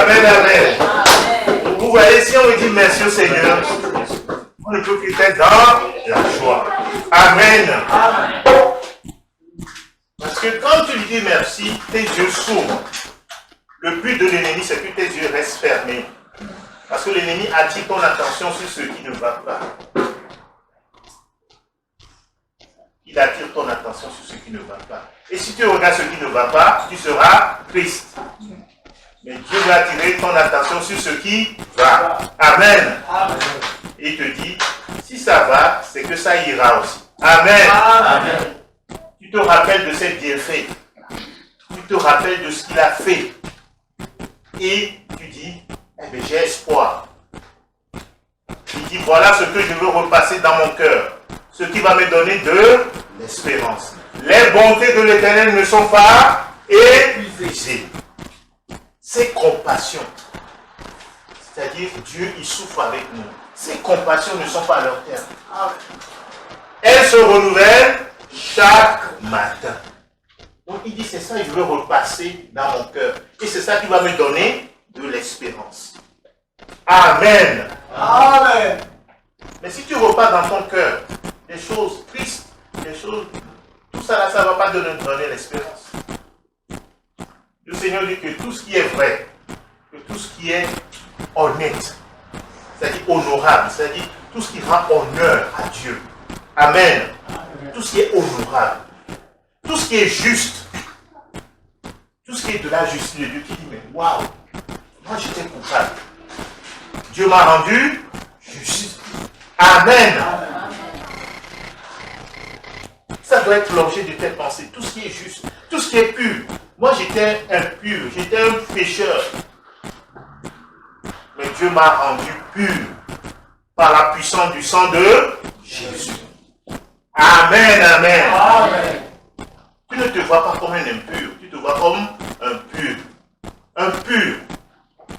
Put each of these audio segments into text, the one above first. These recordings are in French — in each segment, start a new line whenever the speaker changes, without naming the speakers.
Amen, amen. Vous voyez, si on me dit merci au Seigneur, on ne peut plus être dans la joie. Amen. Parce que quand tu lui dis merci, tes yeux s'ouvrent. Le but de l'ennemi, c'est que tes yeux restent fermés. Parce que l'ennemi attire ton attention sur ce qui ne va pas. Il attire ton attention sur ce qui ne va pas. Et si tu regardes ce qui ne va pas, tu seras triste. Mais Dieu va attirer ton attention sur ce qui va. Amen. Et il te dit, si ça va, c'est que ça ira aussi. Amen. Amen. Tu te rappelles de ses bienfaits. Tu te rappelles de ce qu'il a fait. Et tu dis, eh bien, j'ai espoir. Il dit, voilà ce que je veux repasser dans mon cœur. Ce qui va me donner de l'espérance. Les bontés de l'Éternel ne sont pas épuisées. Ses compassions, c'est-à-dire Dieu, il souffre avec nous. Ses compassions ne sont pas à leur terme. Elles se renouvellent chaque matin. Donc il dit, c'est ça que je veux repasser dans mon cœur. Et c'est ça qui va me donner de l'espérance. Amen. Amen. Mais si tu repars dans ton cœur des choses tristes, des choses, tout ça là, ça ne va pas te donner l'espérance. Le Seigneur dit que tout ce qui est vrai, que tout ce qui est honnête, c'est-à-dire honorable, c'est-à-dire tout ce qui rend honneur à Dieu. Amen. Tout ce qui est honorable, tout ce qui est juste, tout ce qui est de la justice de Dieu, qui dit, mais waouh, moi j'étais coupable. Dieu m'a rendu juste. Amen. Ça doit être l'objet de tes pensées, tout ce qui est juste, tout ce qui est pur. Moi j'étais impur, j'étais un pécheur. Mais Dieu m'a rendu pur par la puissance du sang de Jésus. Amen, amen. Amen. Tu ne te vois pas comme un impur, tu te vois comme un pur. Un pur.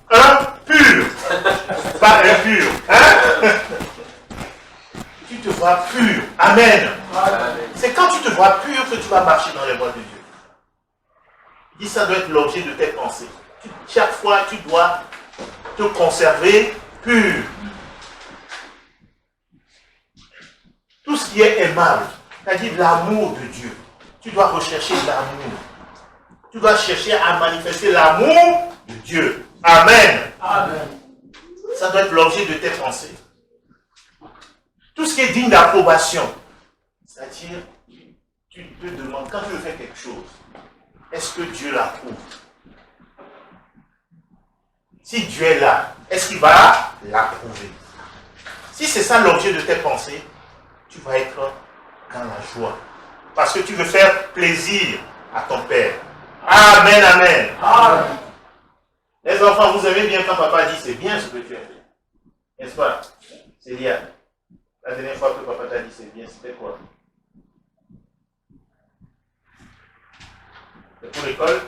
Un pur. Pas impur. Hein? Tu te vois pur. Amen. Amen. C'est quand tu te vois pur que tu vas marcher dans les voies de Dieu. Il dit, ça doit être l'objet de tes pensées. Chaque fois, tu dois te conserver pur. Tout ce qui est aimable, c'est-à-dire l'amour de Dieu. Tu dois rechercher l'amour. Tu dois chercher à manifester l'amour de Dieu. Amen. Amen. Ça doit être l'objet de tes pensées. Tout ce qui est digne d'approbation, c'est-à-dire, tu te demandes, quand tu veux faire quelque chose, est-ce que Dieu l'approuve? Si Dieu est là, est-ce qu'il va l'approuver? Si c'est ça l'objet de tes pensées, tu vas être dans la joie. Parce que tu veux faire plaisir à ton Père. Amen, amen. Amen. Les enfants, vous aimez bien quand papa dit c'est bien ce que tu as fait. N'est-ce pas? C'est bien. La dernière fois que papa t'a dit c'est bien, c'était quoi? C'est pour l'école?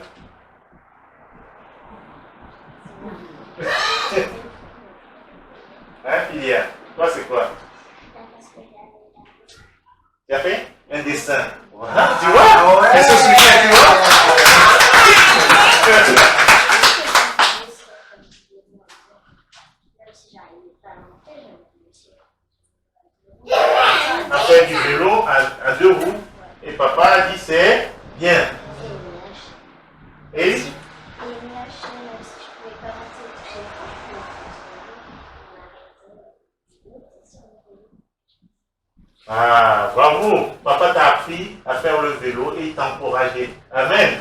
Hein, Philia? Toi, c'est quoi? Tu as fait un dessin. Voilà. Tu vois? Ouais. Elle se souvient, tu vois? On a fait du vélo à deux roues et papa a dit c'est bien. Et ah, bravo! Papa t'a appris à faire le vélo et il t'a encouragé. Amen.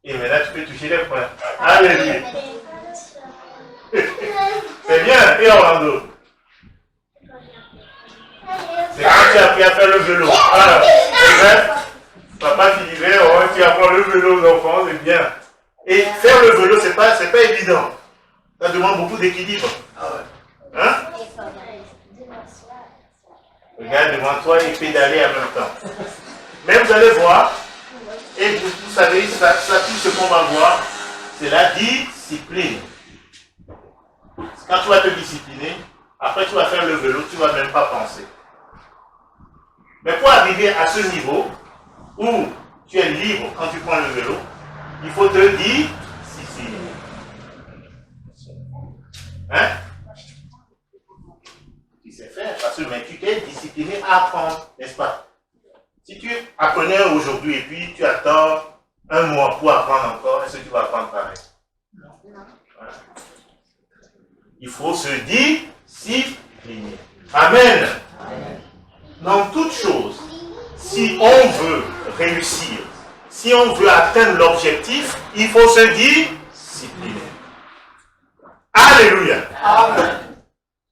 Et maintenant tu peux toucher les points. Alléluia. C'est bien. Et Orlando? C'est quand tu as appris à faire le vélo. Alors, c'est vrai? Papa qui disait, oh, tu apprends le vélo aux enfants, c'est bien. Et faire le vélo, c'est pas évident. Ça demande beaucoup d'équilibre. Hein? Regarde devant toi et pédaler en même temps. Mais vous allez voir, et vous savez, ça tout ce qu'on va voir, c'est la discipline. Quand tu vas te discipliner, après tu vas faire le vélo, tu ne vas même pas penser. Mais pour arriver à ce niveau où tu es libre quand tu prends le vélo, il faut te discipliner. à apprendre, n'est-ce pas? Si tu apprenais aujourd'hui et puis tu attends un mois pour apprendre encore, est-ce que tu vas apprendre pareil? Non. Voilà. Il faut se discipliner. Amen. Amen. Dans toute chose, si on veut réussir, si on veut atteindre l'objectif, il faut se discipliner. Alléluia. Amen.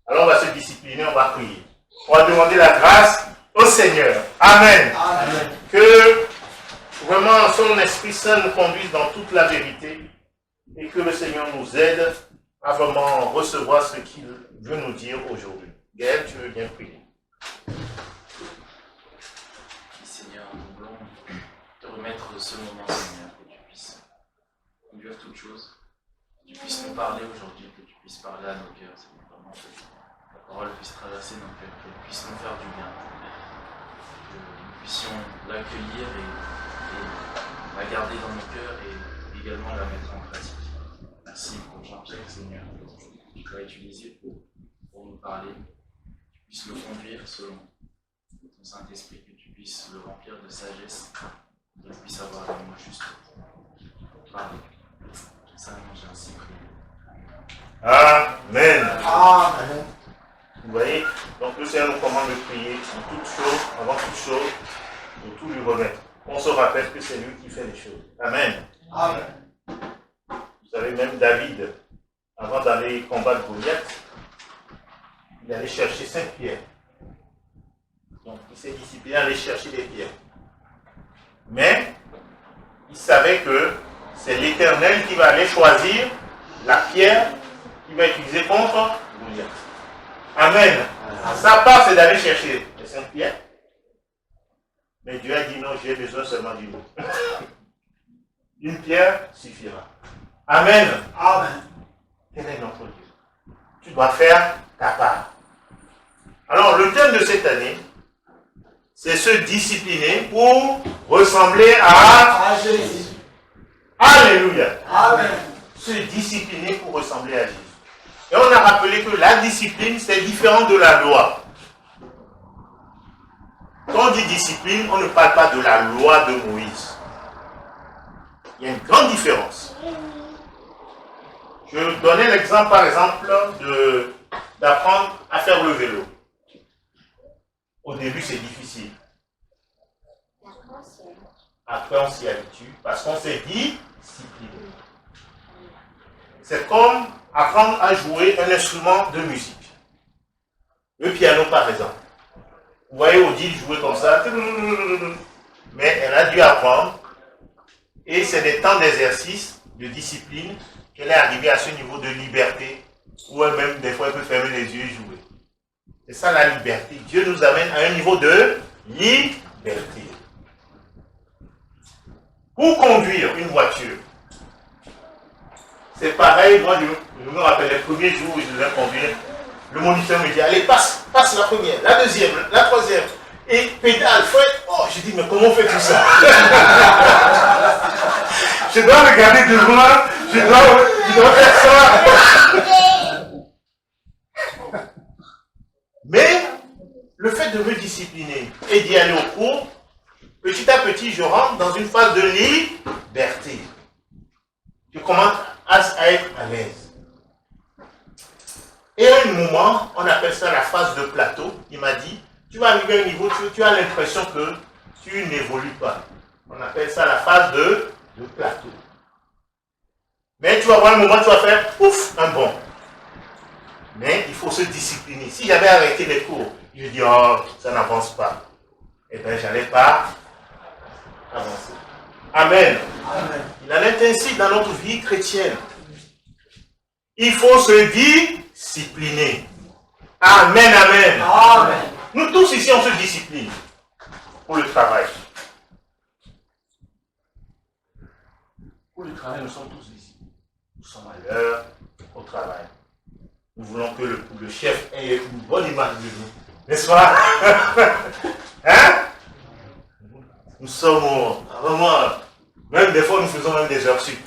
Alors on va se discipliner, on va prier. On va demander la grâce au Seigneur. Amen. Amen. Que vraiment son Esprit Saint nous conduise dans toute la vérité et que le Seigneur nous aide à vraiment recevoir ce qu'il veut nous dire aujourd'hui. Gaël, tu veux bien prier?
Seigneur, nous voulons te remettre ce moment, Seigneur, que tu puisses conduire toutes choses, que tu puisses nous parler aujourd'hui, que tu puisses parler à nos cœurs, Seigneur, vraiment que la parole puisse traverser nos cœurs, qu'elle puisse nous faire du bien, que nous puissions l'accueillir et la garder dans nos cœurs et également la mettre en pratique. Merci pour Jean-Pierre, Seigneur, que tu vas utiliser pour nous parler, que tu puisses le conduire selon ton Saint-Esprit, que tu puisses le remplir de sagesse, qu'il puisse avoir les mots justes pour parler. Ça, j'ai ainsi prié.
Amen.
Amen.
Vous voyez, donc le Seigneur nous commande de prier en toute chose, avant toute chose, de tout lui remettre. On se rappelle que c'est lui qui fait les choses. Amen.
Amen.
Vous savez, même David, avant d'aller combattre Goliath, il allait chercher 5 pierres. Donc il s'est discipliné à aller chercher des pierres. Mais il savait que c'est l'Éternel qui va aller choisir la pierre qu'il va utiliser contre Goliath. Amen. Sa part, c'est d'aller chercher les 5 pierres. Mais Dieu a dit non, j'ai besoin seulement d'une autre. Une pierre suffira. Amen.
Amen.
Quel est notre Dieu? Tu dois faire ta part. Alors, le thème de cette année, c'est se discipliner pour ressembler à
Jésus.
Alléluia.
Amen.
Se discipliner pour ressembler à Jésus. Et on a rappelé que la discipline, c'est différent de la loi. Quand on dit discipline, on ne parle pas de la loi de Moïse. Il y a une grande différence. Je donnais l'exemple, par exemple, d'apprendre à faire le vélo. Au début, c'est difficile. Après, on s'y habitue parce qu'on s'est discipliné. C'est comme apprendre à jouer un instrument de musique. Le piano, par exemple. Vous voyez Odile jouer comme ça. Mais elle a dû apprendre. Et c'est des temps d'exercice, de discipline, qu'elle est arrivée à ce niveau de liberté, où elle-même, des fois, elle peut fermer les yeux et jouer. C'est ça la liberté. Dieu nous amène à un niveau de liberté. Pour conduire une voiture, c'est pareil. Moi, je me rappelle les premiers jours où je devais conduire. Le moniteur me dit, allez, passe la première, la deuxième, la troisième. Et pédale, fouette. Oh, je dis, mais comment on fait tout ça? Je dois regarder devant, je dois faire ça. Mais, le fait de me discipliner et d'y aller au cours, petit à petit, je rentre dans une phase de liberté. Je commence à être à l'aise. Et à un moment, on appelle ça la phase de plateau. Il m'a dit, tu vas arriver à un niveau, tu as l'impression que tu n'évolues pas. On appelle ça la phase de plateau. Mais tu vas voir un moment, tu vas faire, ouf, un bond. Mais il faut se discipliner. Si j'avais arrêté les cours, je dis, oh, ça n'avance pas. Eh bien, je n'allais pas avancer. Amen.
Amen.
Il en est ainsi dans notre vie chrétienne. Il faut se discipliner. Amen, amen.
Amen.
Nous tous ici, on se discipline pour le travail. Pour le travail, nous sommes tous ici. Nous sommes à l'heure au travail. Nous voulons que le chef ait une bonne image de nous. N'est-ce pas? Hein? Nous sommes vraiment, même des fois, nous faisons même des heures sup.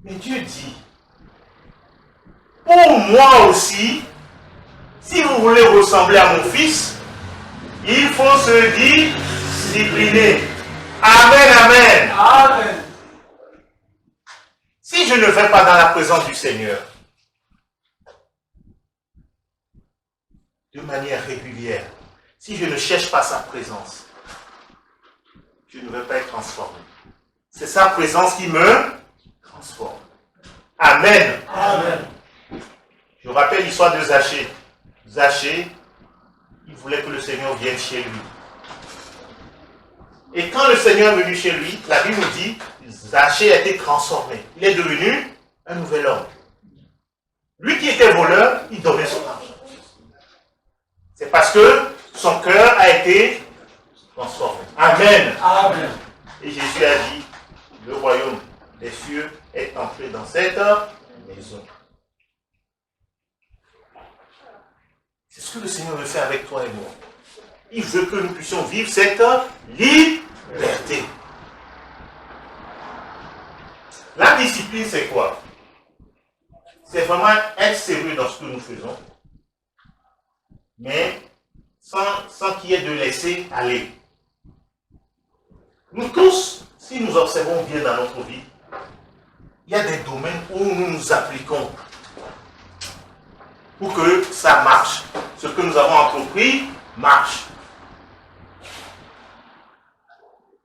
Mais Dieu dit, pour moi aussi, Si vous voulez ressembler à mon fils, il faut se discipliner. Amen, amen.
Amen.
Si je ne vais pas dans la présence du Seigneur, de manière régulière, si je ne cherche pas sa présence, je ne vais pas être transformé. C'est sa présence qui me transforme. Amen.
Amen.
Je vous rappelle l'histoire de Zachée. Zachée, il voulait que le Seigneur vienne chez lui. Et quand le Seigneur est venu chez lui, la Bible nous dit, Zachée a été transformé. Il est devenu un nouvel homme. Lui qui était voleur, il donnait son argent. C'est parce que son cœur a été transformé. Amen.
Amen.
Et Jésus a dit, le royaume des cieux est entré dans cette maison. C'est ce que le Seigneur veut faire avec toi et moi. Il veut que nous puissions vivre cette liberté. La discipline, c'est quoi? C'est vraiment être sérieux dans ce que nous faisons, mais sans qu'il y ait de laisser aller. Nous tous, si nous observons bien dans notre vie, il y a des domaines où nous nous appliquons pour que ça marche. Ce que nous avons entrepris marche.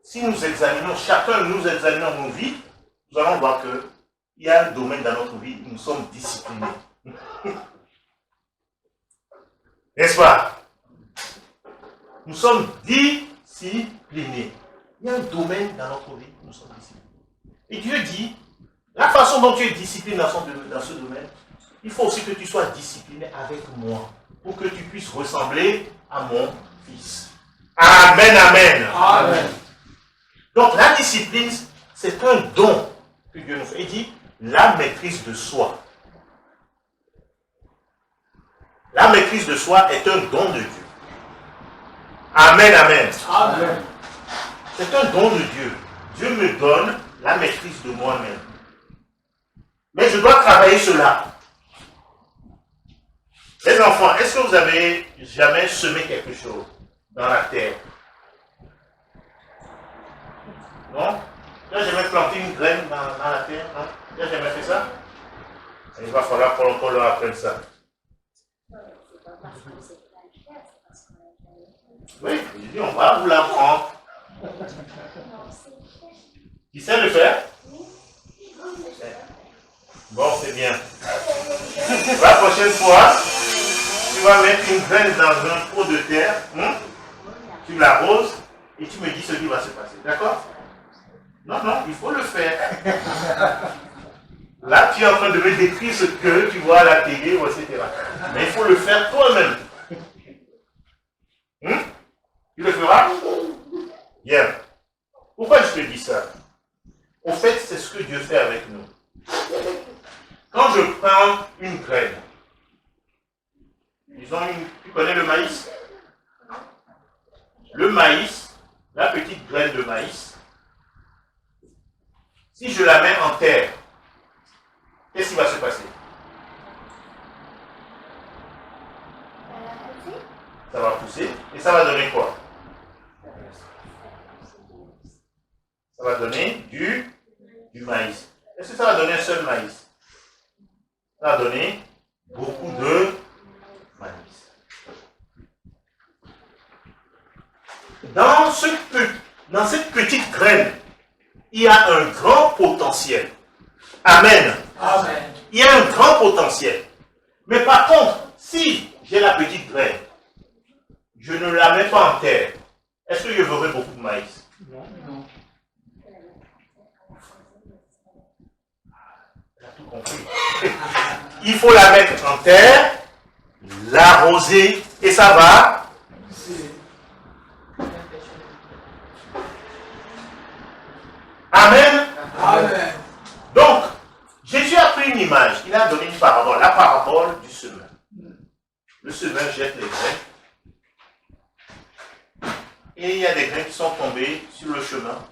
Si nous examinons, chacun nous examinons nos vies, nous allons voir qu'il y a un domaine dans notre vie où nous sommes disciplinés. N'est-ce pas? Nous sommes disciplinés. Il y a un domaine dans notre vie où nous sommes disciplinés. Et Dieu dit, la façon dont tu es discipliné dans ce domaine, il faut aussi que tu sois discipliné avec moi, pour que tu puisses ressembler à mon fils. Amen, amen.
Amen.
Donc la discipline, c'est un don que Dieu nous fait. Il dit, la maîtrise de soi. La maîtrise de soi est un don de Dieu. Amen, amen.
Amen.
C'est un don de Dieu. Dieu me donne la maîtrise de moi-même. Mais je dois travailler cela. Les enfants, est-ce que vous avez jamais semé quelque chose dans la terre? Non? Tu n'as jamais planté une graine dans la terre? Non? Tu n'as jamais fait ça? Il va falloir qu'on leur apprenne ça. Oui, je dis, on va vous l'apprendre. Qui sait le faire? Bon, c'est bien. La prochaine fois, tu vas mettre une graine dans un pot de terre, tu l'arroses et tu me dis ce qui va se passer. D'accord? Non, non, il faut le faire. Là, tu es en train de me décrire ce que tu vois à la télé, etc. Mais il faut le faire toi-même. Tu le feras? Bien. Pourquoi je te dis ça? Au fait, c'est ce que Dieu fait avec nous. Quand je prends une graine, disons, tu connais le maïs? Le maïs, la petite graine de maïs, si je la mets en terre, qu'est-ce qui va se passer? Ça va pousser et ça va donner quoi? Ça va donner du maïs. Est-ce que ça va donner un seul maïs? Ça va donner beaucoup de maïs. Dans cette petite graine, il y a un grand potentiel. Amen.
Amen.
Il y a un grand potentiel. Mais par contre, si j'ai la petite graine, je ne la mets pas en terre, est-ce que je verrai beaucoup de maïs?
Non, non.
Tu as tout compris. Il faut la mettre en terre, l'arroser, et ça va. Amen.
Amen.
Donc, Jésus a pris une image, il a donné une parabole, la parabole du semeur. Le semeur jette les graines. Et il y a des graines qui sont tombées sur le chemin.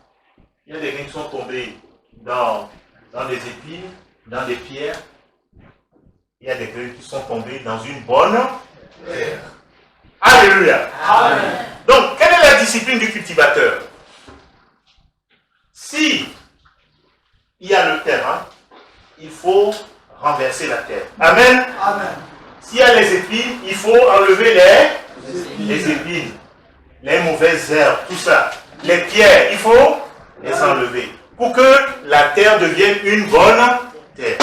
Il y a des graines qui sont tombées dans des épines, dans des pierres. Il y a des graines qui sont tombées dans une bonne terre. Alléluia.
Amen.
Donc, quelle est la discipline du cultivateur? Si il y a le terrain, il faut renverser la terre. Amen.
Amen.
S'il y a les épines, il faut enlever les épines, les mauvaises herbes, tout ça. Les pierres, il faut les enlever pour que la terre devienne une bonne terre.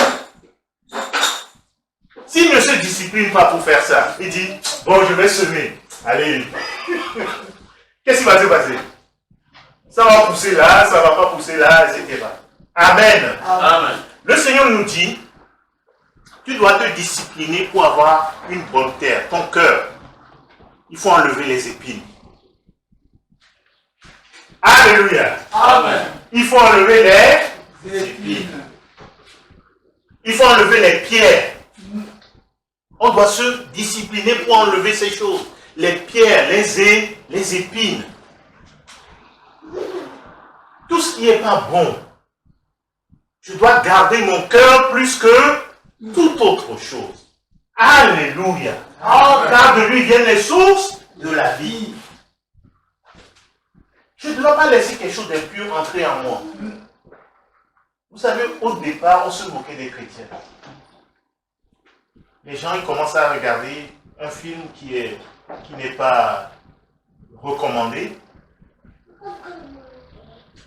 S'il ne se discipline pas pour faire ça, il dit, bon, je vais semer. Allez. Qu'est-ce qui va se passer? Ça va pousser là, ça ne va pas pousser là, etc. Amen.
Amen.
Le Seigneur nous dit, tu dois te discipliner pour avoir une bonne terre, ton cœur. Il faut enlever les épines. Alléluia.
Amen.
Il faut enlever les épines. Il faut enlever les pierres. On doit se discipliner pour enlever ces choses. Les pierres, les épines. Tout ce qui n'est pas bon. Je dois garder mon cœur plus que toute autre chose. Alléluia. Car de lui viennent les sources de la vie. Je ne dois pas laisser quelque chose d'impur entrer en moi. Vous savez, au départ, on se moquait des chrétiens. Les gens ils commencent à regarder un film qui n'est pas recommandé.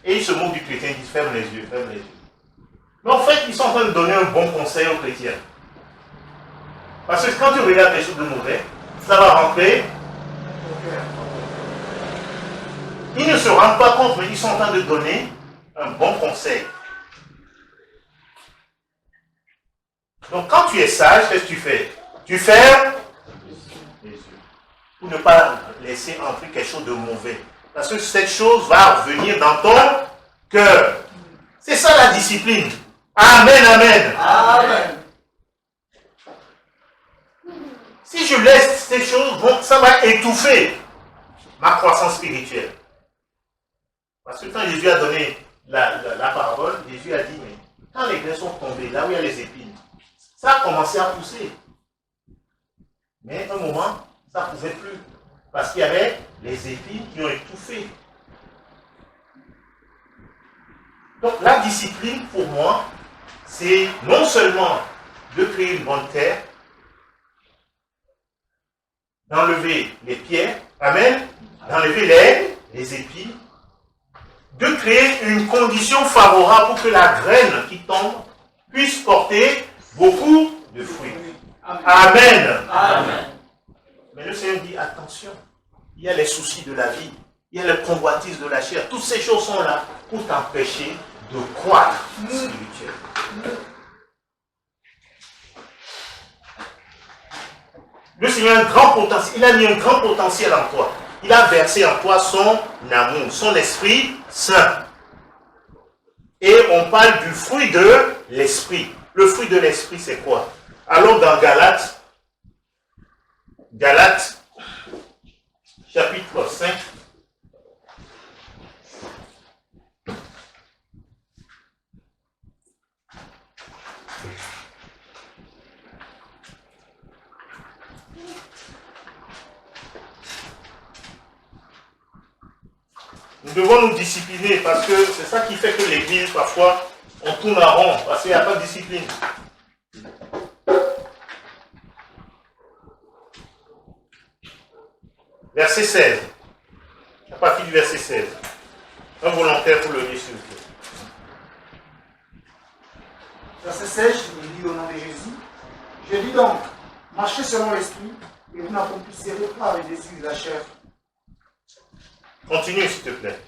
Et ils se moquent du chrétien, ils disent ferme les yeux, ferme les yeux. Mais en fait, ils sont en train de donner un bon conseil aux chrétiens. Parce que quand tu regardes des choses de mauvais, ça va rentrer. Ils ne se rendent pas compte, mais ils sont en train de donner un bon conseil. Donc quand tu es sage, qu'est-ce que tu fais? Tu fermes les yeux. Pour ne pas laisser entrer quelque chose de mauvais. Parce que cette chose va revenir dans ton cœur. C'est ça la discipline. Amen, amen.
Amen.
Si je laisse ces choses, bon, ça va étouffer ma croissance spirituelle. Parce que quand Jésus a donné la parabole, Jésus a dit, mais quand les grains sont tombés, là où il y a les épines, ça a commencé à pousser. Mais à un moment, ça ne pouvait plus. Parce qu'il y avait les épines qui ont étouffé. Donc la discipline, pour moi, c'est non seulement de créer une bonne terre, d'enlever les pierres, amen, d'enlever les épines, de créer une condition favorable pour que la graine qui tombe puisse porter beaucoup de fruits. Amen.
Amen.
Mais le Seigneur dit, attention, il y a les soucis de la vie, il y a les convoitises de la chair, toutes ces choses sont là pour t'empêcher de croître spirituellement. Le Seigneur a un grand potentiel, il a mis un grand potentiel en toi. Il a versé en toi son amour, son Esprit Saint. Et on parle du fruit de l'Esprit. Le fruit de l'Esprit, c'est quoi? Allons dans Galates, chapitre 5. Nous devons nous discipliner parce que c'est ça qui fait que l'église, parfois, on tourne en rond parce qu'il n'y a pas de discipline. Verset 16. À partir du verset 16. Un volontaire pour le lire, s'il vous plaît.
Verset 16, je lis au nom de Jésus. Je dis donc, marchez selon l'esprit et vous n'accomplirez pas les désirs de la chair.
Continue, s'il te plaît.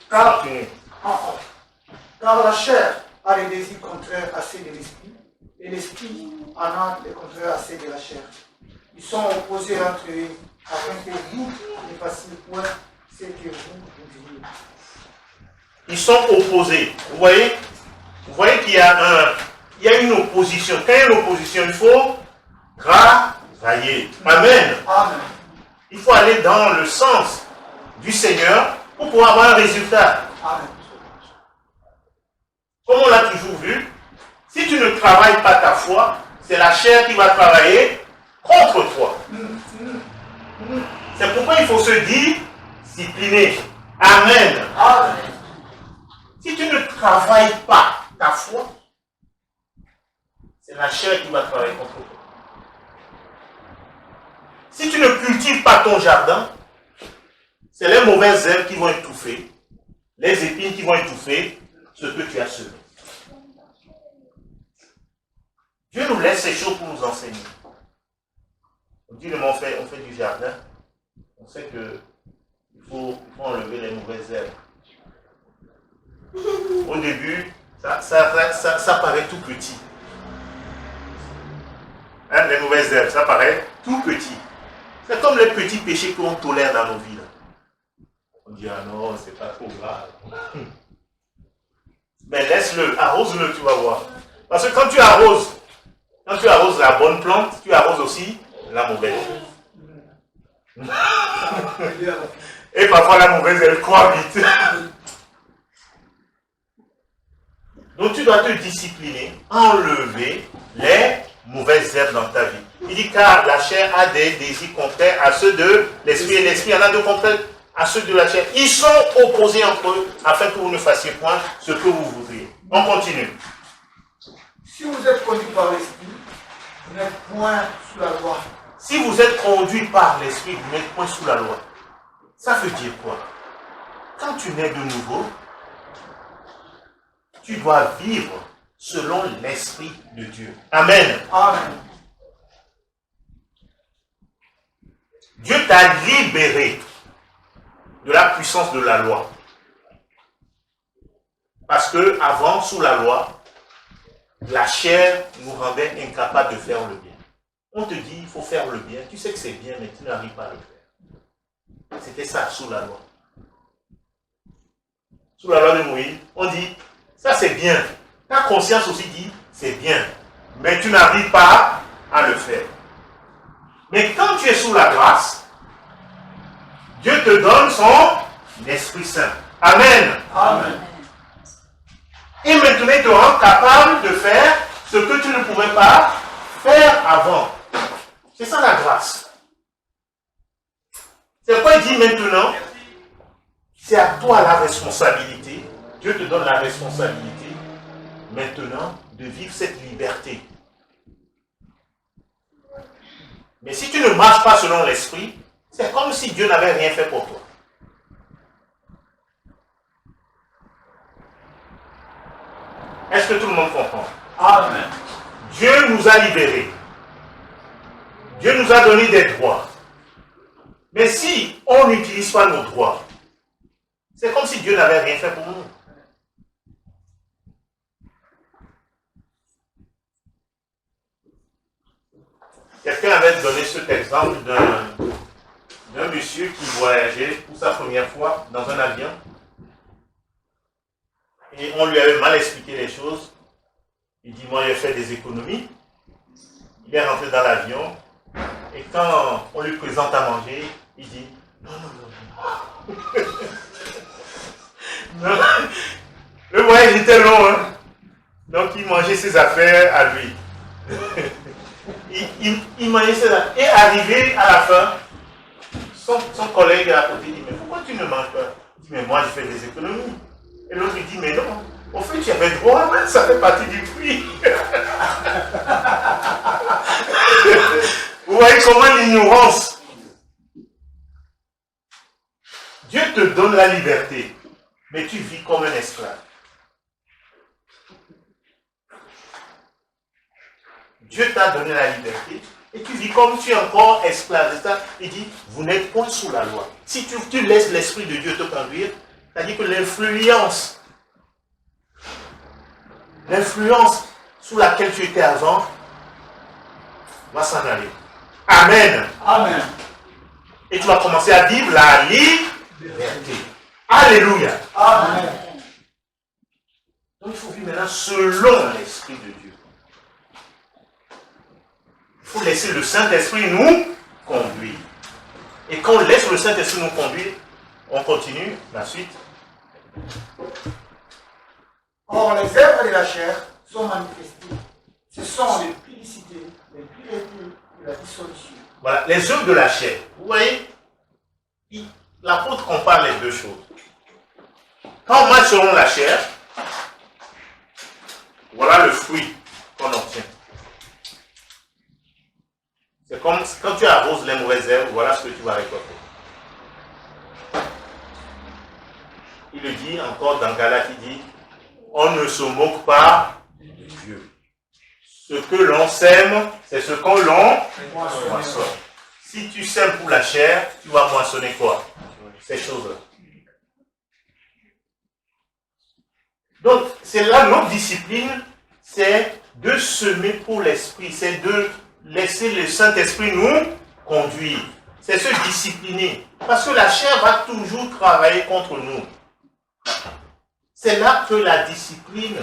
Car,
Continue.
car la chair a les désirs contraires à ceux de l'esprit et l'esprit en a les contraires à ceux de la chair. Ils sont opposés entre eux afin que vous ne fassiez point ce que vous voudriez.
Ils sont opposés. Vous voyez qu'il y a une opposition. Quand il y a une opposition, il faut travailler. Amen.
Amen.
Il faut aller dans le sens du Seigneur pour pouvoir avoir un résultat.
Amen.
Comme on l'a toujours vu, si tu ne travailles pas ta foi, c'est la chair qui va travailler C'est pourquoi il faut se discipliner. Amen.
Amen.
Si tu ne travailles pas ta foi, c'est la chair qui va travailler contre toi. Si tu ne cultives pas ton jardin, c'est les mauvaises herbes qui vont étouffer, les épines qui vont étouffer ce que tu as semé. Dieu nous laisse ces choses pour nous enseigner. On dit, on fait du jardin, on sait qu'il faut enlever les mauvaises herbes. Au début, ça paraît tout petit. Hein, les mauvaises herbes, ça paraît tout petit. C'est comme les petits péchés qu'on tolère dans nos vies. Là. On dit, ah non, c'est pas trop grave. Mais laisse-le, arrose-le, tu vas voir. Parce que quand tu arroses la bonne plante, tu arroses aussi la mauvaise. Et parfois la mauvaise, elle croît vite. Donc tu dois te discipliner, enlever les mauvaises herbes dans ta vie. Il dit car la chair a des désirs contraires à ceux de l'esprit et l'esprit en a de contraires à ceux de la chair. Ils sont opposés entre eux afin que vous ne fassiez point ce que vous voudriez. On continue.
Si vous êtes conduit par l'esprit, vous n'êtes point sous la loi.
Si vous êtes conduit par l'esprit, vous n'êtes point sous la loi. Ça veut dire quoi? Quand tu nais de nouveau, tu dois vivre selon l'esprit de Dieu. Amen.
Amen.
Dieu t'a libéré de la puissance de la loi. Parce que avant, sous la loi, la chair nous rendait incapables de faire le bien. On te dit, il faut faire le bien. Tu sais que c'est bien, mais tu n'arrives pas à le faire. C'était ça, sous la loi. Sous la loi de Moïse, on dit, ça c'est bien. Ta conscience aussi dit, c'est bien. Mais tu n'arrives pas à le faire. Mais quand tu es sous la grâce, Dieu te donne son Esprit Saint. Amen.
Amen.
Et maintenant, il te rend capable de faire ce que tu ne pouvais pas faire avant. C'est ça la grâce. C'est pourquoi il dit maintenant, c'est à toi la responsabilité. Dieu te donne la responsabilité maintenant de vivre cette liberté. Mais si tu ne marches pas selon l'esprit, c'est comme si Dieu n'avait rien fait pour toi. Est-ce que tout le monde comprend?
Amen.
Dieu nous a libérés. Dieu nous a donné des droits. Mais si on n'utilise pas nos droits, c'est comme si Dieu n'avait rien fait pour nous. Quelqu'un avait donné cet exemple d'un monsieur qui voyageait pour sa première fois dans un avion. Et on lui avait mal expliqué les choses. Il dit, moi j'ai fait des économies. Il est rentré dans l'avion. Et quand on lui présente à manger, il dit, non, non, non. Non. Le voyage était long, hein. Donc il mangeait ses affaires à lui. Il mangeait ses affaires. Et arrivé à la fin, son collègue à côté dit, mais pourquoi tu ne manges pas? Il dit, mais moi je fais des économies. Et l'autre il dit, mais non, au fait tu avais droit, ça fait partie du prix. Vous voyez comment l'ignorance. Dieu te donne la liberté, mais tu vis comme un esclave. Dieu t'a donné la liberté et tu vis comme tu es encore esclave. Il dit, vous n'êtes point sous la loi. Si tu laisses l'Esprit de Dieu te conduire, c'est-à-dire que l'influence sous laquelle tu étais avant va s'en aller. Amen.
Amen.
Et tu vas commencer à vivre la liberté. Alléluia.
Amen.
Donc il faut vivre maintenant selon l'Esprit de Dieu. Il faut laisser le Saint-Esprit nous conduire. Et quand on laisse le Saint-Esprit nous conduire, on continue la suite.
Or, les œuvres de la chair sont manifestées. Ce sont les publicités, les puretés et la dissolution.
Voilà, les œuvres de la chair. Vous voyez, l'apôtre compare les deux choses. Quand on marche selon la chair, voilà le fruit qu'on obtient. C'est comme quand tu arroses les mauvaises herbes, voilà ce que tu vas récolter. Il le dit encore dans Galates, il dit, on ne se moque pas de Dieu. Ce que l'on sème, c'est ce qu'on moissonne. Si tu sèmes pour la chair, tu vas moissonner quoi? Ces choses-là. Donc, c'est là notre discipline, c'est de semer pour l'esprit, c'est de laisser le Saint-Esprit nous conduire. C'est se discipliner. Parce que la chair va toujours travailler contre nous. C'est là que la discipline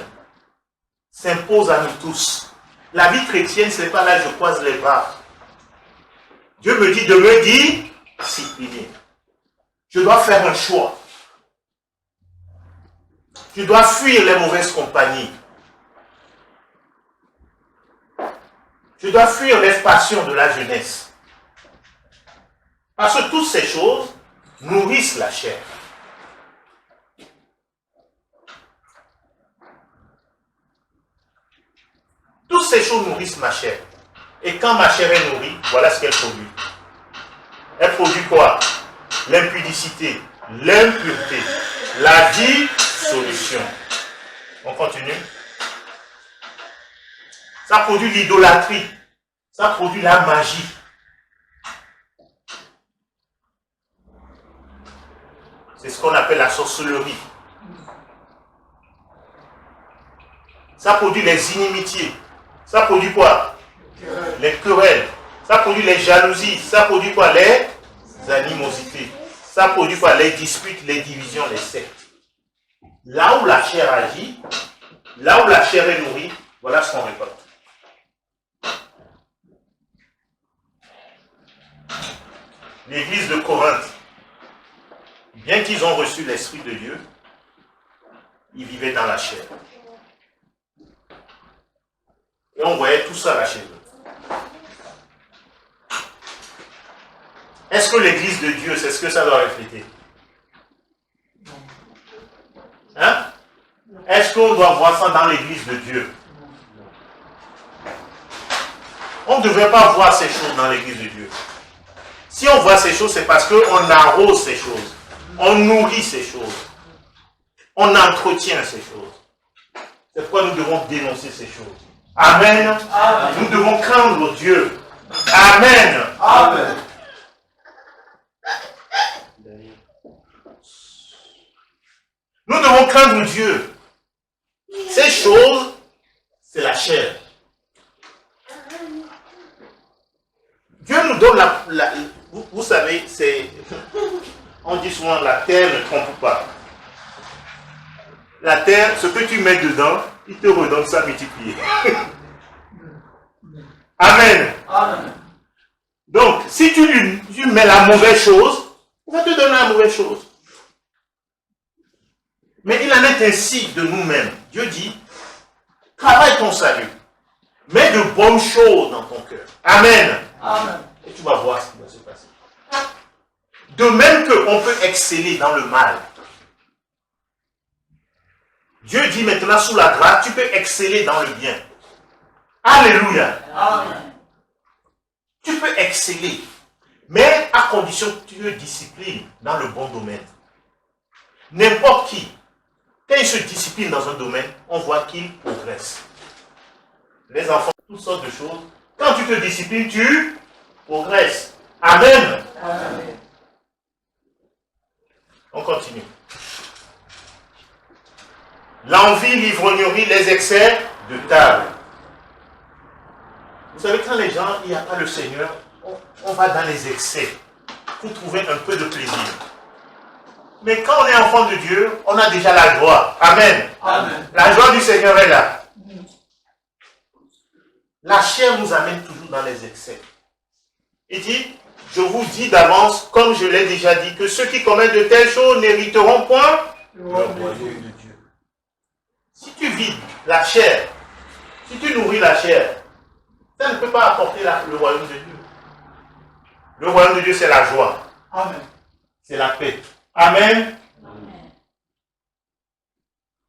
s'impose à nous tous. La vie chrétienne, ce n'est pas là que je croise les bras. Dieu me dit de me discipliner. Je dois faire un choix. Je dois fuir les mauvaises compagnies. Je dois fuir les passions de la jeunesse. Parce que toutes ces choses nourrissent la chair. Toutes ces choses nourrissent ma chair. Et quand ma chair est nourrie, voilà ce qu'elle produit. Elle produit quoi? L'impudicité, l'impureté, la dissolution. On continue. Ça produit l'idolâtrie. Ça produit la magie. C'est ce qu'on appelle la sorcellerie. Ça produit les inimitiés. Ça produit quoi? Les querelles. Ça produit les jalousies. Ça produit quoi? Les animosités. Ça produit quoi? Les disputes, les divisions, les sectes. Là où la chair agit, là où la chair est nourrie, voilà ce qu'on récolte. L'église de Corinthe, bien qu'ils ont reçu l'Esprit de Dieu, ils vivaient dans la chair. Et on voyait tout ça là chez eux. Est-ce que l'église de Dieu, c'est ce que ça doit refléter? Hein? Est-ce qu'on doit voir ça dans l'église de Dieu? On ne devrait pas voir ces choses dans l'église de Dieu. Si on voit ces choses, c'est parce qu'on arrose ces choses. On nourrit ces choses. On entretient ces choses. C'est pourquoi nous devons dénoncer ces choses. Amen. Amen. Nous devons craindre Dieu. Amen. Amen. Nous devons craindre Dieu. Ces choses, c'est la chair. Dieu nous donne vous savez, on dit souvent la terre ne trompe pas. La terre, ce que tu mets dedans, il te redonne ça multiplié. Amen. Amen. Donc, si tu mets la mauvaise chose, il va te donner la mauvaise chose. Mais il en est ainsi de nous-mêmes. Dieu dit, travaille ton salut. Mets de bonnes choses dans ton cœur. Amen. Amen. Et tu vas voir ce qui va se passer. De même qu'on peut exceller dans le mal. Dieu dit maintenant sous la grâce, tu peux exceller dans le bien. Alléluia. Amen. Tu peux exceller, mais à condition que tu te disciplines dans le bon domaine. N'importe qui, quand il se discipline dans un domaine, on voit qu'il progresse. Les enfants, toutes sortes de choses. Quand tu te disciplines, tu progresses. Amen. Amen. On continue. L'envie, l'ivrognerie, les excès de table. Vous savez, quand les gens, il n'y a pas le Seigneur, on va dans les excès pour trouver un peu de plaisir. Mais quand on est enfant de Dieu, on a déjà la joie. Amen. Amen. La joie du Seigneur est là. La chair nous amène toujours dans les excès. Il dit, je vous dis d'avance, comme je l'ai déjà dit, que ceux qui commettent de telles choses n'hériteront point le royaume de Dieu. Si tu vides la chair, si tu nourris la chair, ça ne peut pas apporter le royaume de Dieu. Le royaume de Dieu, c'est la joie. Amen. c'est la paix. Amen.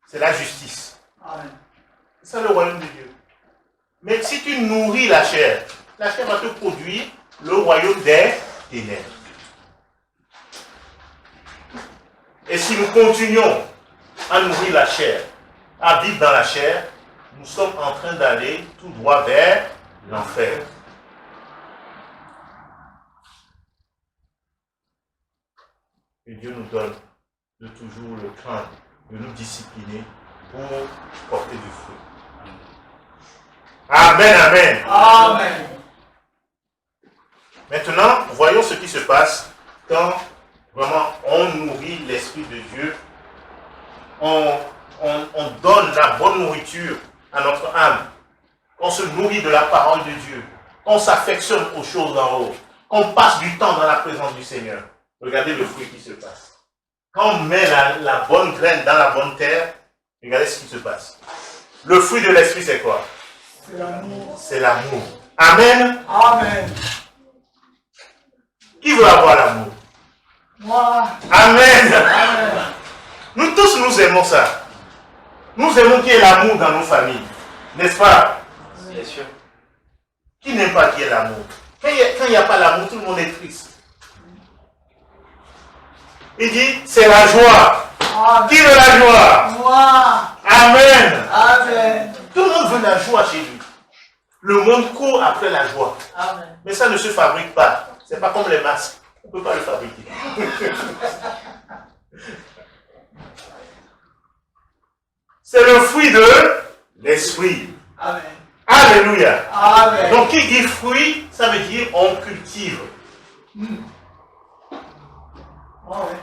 C'est la justice.
Amen.
C'est ça le royaume de Dieu. Mais si tu nourris la chair va te produire le royaume des ténèbres. Et si nous continuons à nourrir la chair, à vivre dans la chair, nous sommes en train d'aller tout droit vers l'enfer. Et Dieu nous donne de toujours le craindre, de nous discipliner pour porter du fruit. Amen, amen.
Amen.
Maintenant, voyons ce qui se passe quand vraiment on nourrit l'Esprit de Dieu, on donne la bonne nourriture à notre âme, on se nourrit de la parole de Dieu, on s'affectionne aux choses d'en haut, on passe du temps dans la présence du Seigneur. Regardez le fruit qui se passe. Quand on met la bonne graine dans la bonne terre, regardez ce qui se passe. Le fruit de l'Esprit, c'est quoi?
C'est l'amour.
C'est l'amour. Amen.
Amen.
Qui veut avoir l'amour?
Moi.
Amen.
Amen.
Nous tous, nous aimons ça. Nous aimons qu'il y ait l'amour dans nos familles. N'est-ce pas?
Bien sûr.
Qui n'aime pas qu'il y ait l'amour? Quand il n'y a pas l'amour, tout le monde est triste. Il dit, c'est la joie.
Amen.
Qui veut la joie?
Moi.
Amen.
Amen.
Tout le monde veut la joie chez lui. Le monde court après la joie.
Amen.
Mais ça ne se fabrique pas. C'est pas comme les masques. On ne peut pas le fabriquer. C'est le fruit de l'esprit.
Amen.
Alléluia.
Amen.
Donc qui dit fruit, ça veut dire on cultive.
Amen.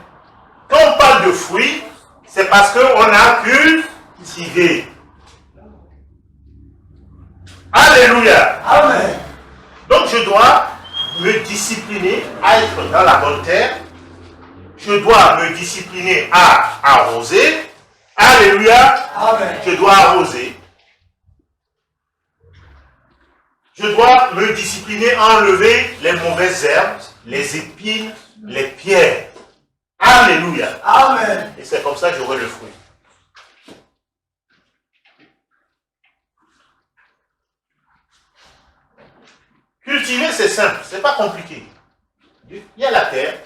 Quand on parle de fruits, c'est parce qu'on a cultivé. Alléluia.
Amen.
Donc je dois me discipliner à être dans la bonne terre. Je dois me discipliner à arroser. Alléluia.
Amen.
Je dois arroser. Je dois me discipliner à enlever les mauvaises herbes, les épines, les pierres. Alléluia.
Amen.
Et c'est comme ça que j'aurai le fruit. Cultiver, c'est simple, c'est pas compliqué. Il y a la terre.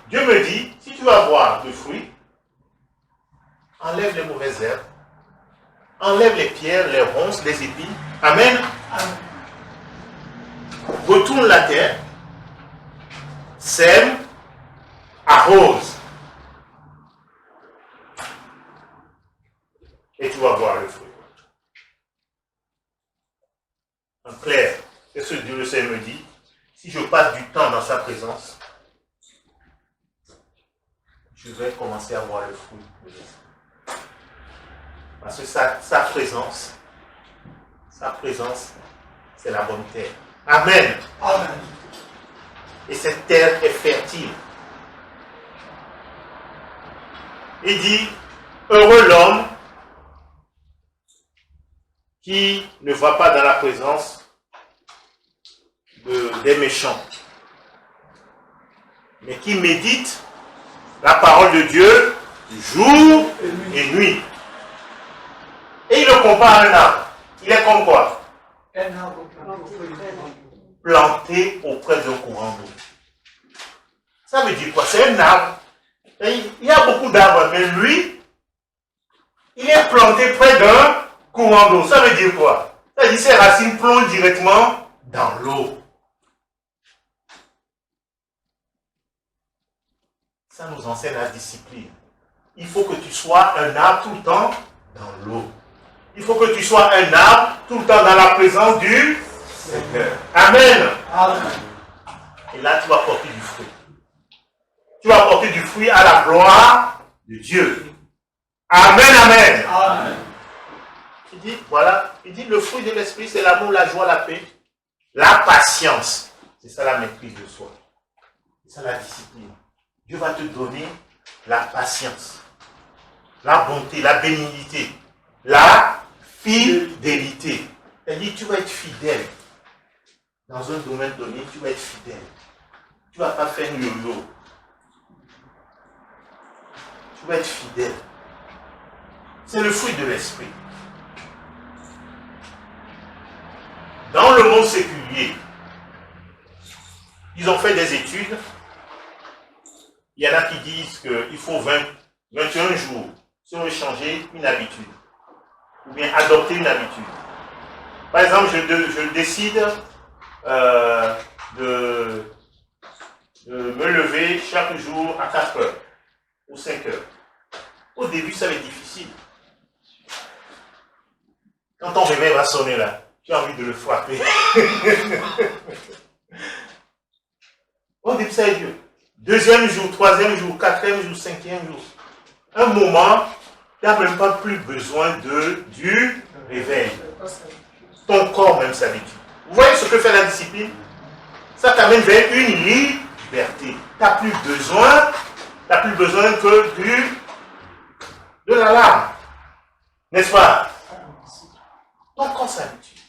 Dieu me dit, si tu vas avoir du fruit, enlève les mauvaises herbes, enlève les pierres, les ronces, les épines. Amen.
Amen.
Retourne la terre, sème, arrose. Et tu vas voir le fruit. En clair, c'est ce que Dieu le Seigneur me dit. Si je passe du temps dans sa présence, je vais commencer à voir le fruit de l'esprit. Parce que sa présence, c'est la bonne terre. Amen.
Amen.
Et cette terre est fertile. Il dit, heureux l'homme qui ne va pas dans la présence des méchants, mais qui médite la parole de Dieu jour et nuit. Et il le compare à un arbre. Il est comme quoi?
Un arbre
Planté auprès d'un courant d'eau. Ça veut dire quoi? C'est un arbre. Il y a beaucoup d'arbres, mais lui, il est planté près d'un courant d'eau. Ça veut dire quoi? Ça veut dire que ses racines plongent directement dans l'eau. Ça nous enseigne la discipline. Il faut que tu sois un arbre tout le temps dans l'eau. Il faut que tu sois un arbre tout le temps dans la présence du Seigneur. Amen.
Amen.
Et là, tu vas porter du fruit. Tu vas porter du fruit à la gloire de Dieu. Amen, amen.
Amen.
Il dit, voilà, il dit le fruit de l'esprit, c'est l'amour, la joie, la paix, la patience. C'est ça la maîtrise de soi. C'est ça la discipline. Dieu va te donner la patience, la bonté, la bénignité, la fidélité. C'est-à-dire, tu vas être fidèle. Dans un domaine donné, tu vas être fidèle. Tu ne vas pas faire yo-yo. Tu dois être fidèle. C'est le fruit de l'esprit. Dans le monde séculier, ils ont fait des études. Il y en a qui disent qu'il faut 21 jours si on veut changer une habitude ou bien adopter une habitude. Par exemple, je décide de me lever chaque jour à 4 heures ou 5 heures. Au début, ça va être difficile. Quand ton réveil va sonner là, tu as envie de le frapper. Au début, ça va être dur. Deuxième jour, troisième jour, quatrième jour, cinquième jour. Un moment, tu n'as même pas plus besoin du réveil. Ton corps même s'habitue. Vous voyez ce que fait la discipline? Ça t'amène vers une liberté. Tu n'as plus besoin que de l'alarme. N'est-ce pas? Ton corps s'habitue.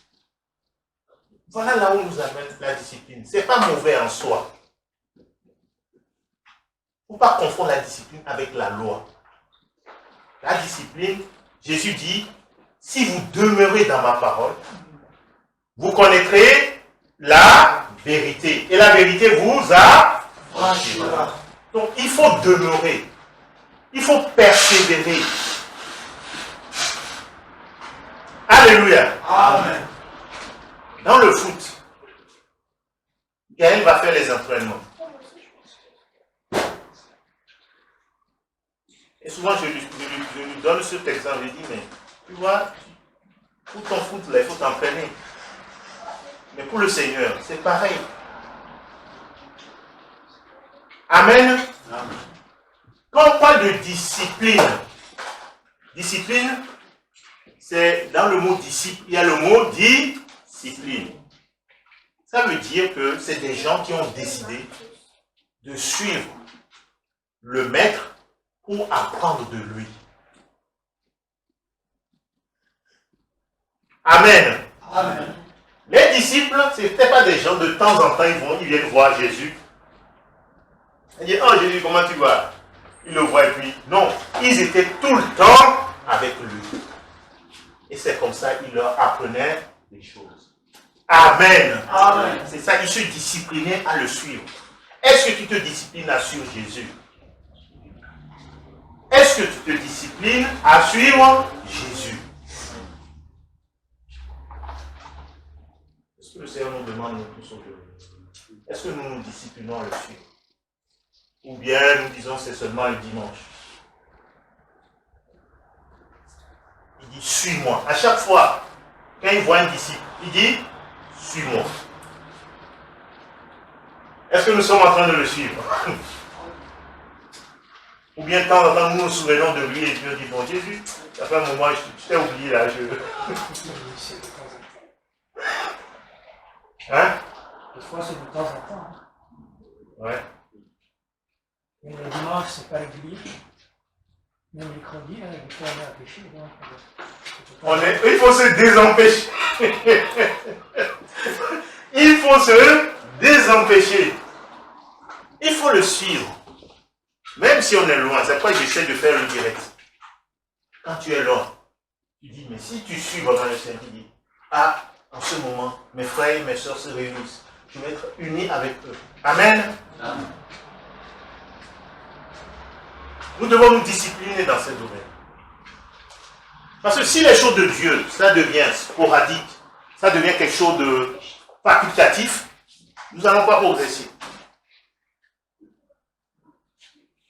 Voilà là où nous amène la discipline. Ce n'est pas mauvais en soi. Il ne faut pas confondre la discipline avec la loi. La discipline, Jésus dit, si vous demeurez dans ma parole, vous connaîtrez la vérité. Et la vérité vous affranchira. Donc il faut demeurer. Il faut persévérer. Alléluia.
Amen.
Dans le foot, Gaël va faire les entraînements. Et souvent, je lui donne cet exemple. Je dis, mais tu vois, pour ton foot, là, il faut t'entraîner. Mais pour le Seigneur, c'est pareil. Amen.
Amen.
Quand on parle de discipline, c'est dans le mot disciple, il y a le mot discipline. Ça veut dire que c'est des gens qui ont décidé de suivre le maître pour apprendre de lui. Amen.
Amen.
Les disciples, ce n'étaient pas des gens, de temps en temps, ils viennent voir Jésus. Ils disent, oh Jésus, comment tu vas? Ils le voient et puis, non, ils étaient tout le temps avec lui. Et c'est comme ça qu'ils leur apprenaient des choses. Amen.
Amen.
C'est ça, ils se disciplinaient à le suivre. Est-ce que tu te disciplines à suivre Jésus? Est-ce que tu te disciplines à suivre Jésus? Est-ce que le Seigneur nous demande nous tous aujourd'hui? Est-ce que nous nous disciplinons à le suivre? Ou bien nous disons c'est seulement le dimanche? Il dit suis-moi. À chaque fois, quand il voit un disciple, il dit suis-moi. Est-ce que nous sommes en train de le suivre? Ou bien de temps en temps, nous nous souvenons de lui et Dieu dit, bon Jésus, ça fait un moment, je t'ai oublié là. Hein?
Des fois, c'est de temps en temps.
Ouais.
Mais le dimanche, c'est pas régulier. Même les mercredi, des fois, on est empêché. Donc,
Il faut se désempêcher. Il faut se désempêcher. Il faut le suivre. Même si on est loin, c'est pourquoi j'essaie de faire le direct. Quand tu es loin, tu dis, mais si tu suis vraiment le Seigneur, tu dis, ah, en ce moment, mes frères et mes soeurs se réunissent. Je vais être uni avec eux. Amen.
Amen.
Nous devons nous discipliner dans ces domaines. Parce que si les choses de Dieu, ça devient sporadique, ça devient quelque chose de facultatif, nous n'allons pas progresser.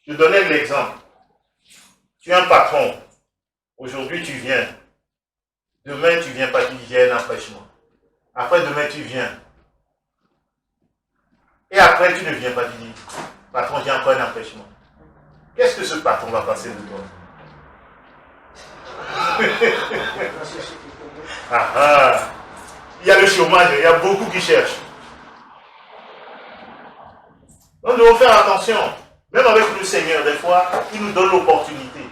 Je donnais l'exemple. Tu es un patron. Aujourd'hui, tu viens. Demain, tu ne viens pas, tu dis, j'ai un empêchement. Après, demain, tu viens. Et après, tu ne viens pas, tu dis, patron, j'ai encore un empêchement. Qu'est-ce que ce patron va passer de toi? Il y a le chômage, il y a beaucoup qui cherchent. Nous devons faire attention. Même avec le Seigneur, des fois, il nous donne l'opportunité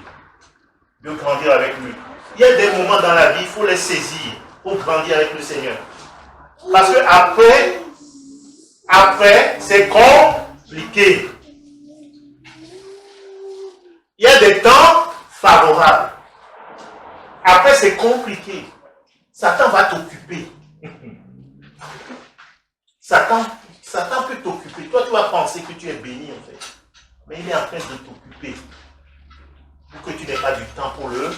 de grandir avec lui. Il y a des moments dans la vie, il faut les saisir pour grandir avec le Seigneur. Parce que après, c'est compliqué. Il y a des temps favorables. Après, c'est compliqué. Satan va t'occuper. Satan peut t'occuper. Toi, tu vas penser que tu es béni, en fait. Mais il est en train de t'occuper. Pour que tu n'aies pas du temps pour le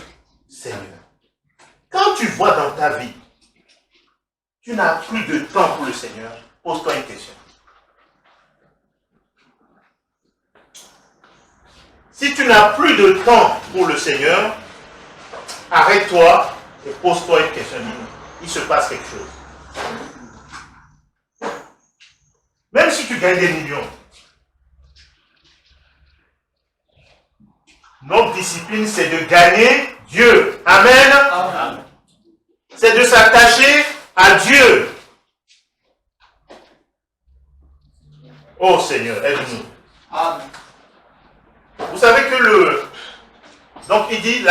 Seigneur. Quand tu vois dans ta vie, tu n'as plus de temps pour le Seigneur, pose-toi une question. Si tu n'as plus de temps pour le Seigneur, arrête-toi et pose-toi une question. Il se passe quelque chose. Même si tu gagnes des millions, notre discipline, c'est de gagner Dieu. Amen.
Amen.
C'est de s'attacher à Dieu. Oh Seigneur, aide-nous.
Amen.
Vous savez que donc il dit,